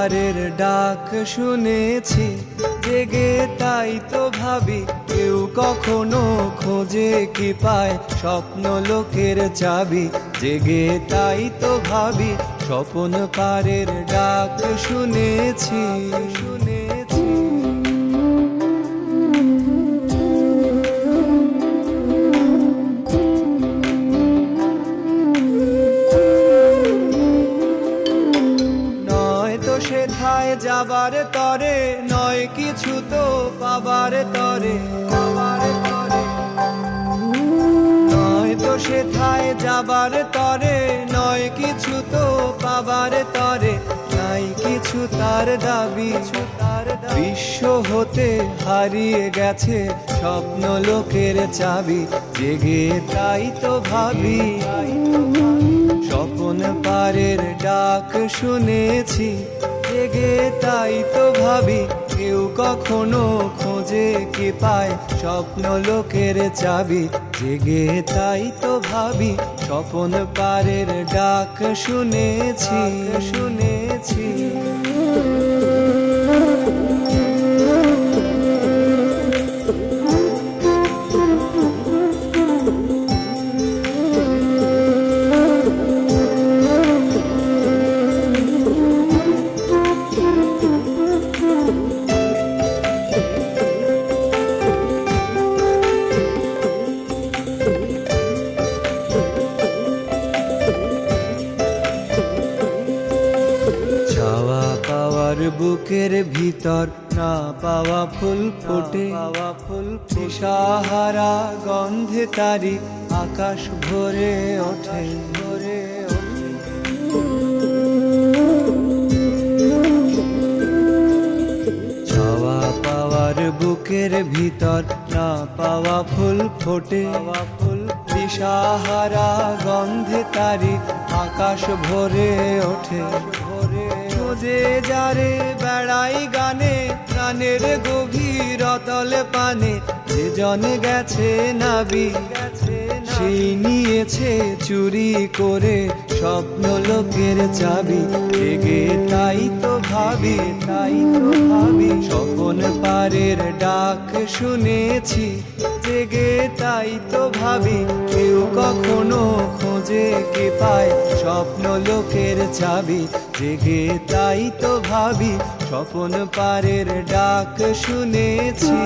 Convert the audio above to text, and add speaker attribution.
Speaker 1: পারের ডাক শুনেছি জেগে, তাই তো ভাবি কেউ কখনো খোঁজে কি পায় স্বপ্ন লোকের চাবি। জেগে তাই তো ভাবি স্বপন পারের ডাক শুনেছি। সেথায় যাবার তরে নয় কিছু তো পাবার তরে, নয় তো সেথায় যাবার তরে নয় কিছু তো পাবার তরে, নাই কিছু তার দাবি। বিশ্ব হতে হারিয়ে গেছে স্বপ্ন লোকের চাবি। জেগে তাই তো ভাবি স্বপন পারের ডাক শুনেছি। জেগে তাই তো ভাবি কেউ কখনো খোঁজে কি পায় স্বপ্ন লোকের চাবি। জেগে তাই তো ভাবি স্বপন পারের ডাক শুনেছি। বুকের ভিতর না পাওয়া ফুল ফোটে, দিশাহারা গন্ধে তারি আকাশ ভরে ওঠে। চাওয়া পাওয়ার বুকের ভিতর না পাওয়া ফুল ফোটে, দিশাহারা গন্ধে তারি আকাশ ভরে ওঠে। যে যারে বেড়াই গানে প্রাণের গভীর অতল পানে, যে জন গেছে নাবি সেই নিয়েছে চুরি করে স্বপ্ন লোকের চাবি। জেগে তাই তো ভাবি স্বপন পারের ডাক শুনেছি। জেগে তাই তো ভাবি কেউ কখনো খোঁজে কি পায় স্বপ্ন লোকের চাবি। জেগে তাই তো ভাবি স্বপন পারের ডাক শুনেছি।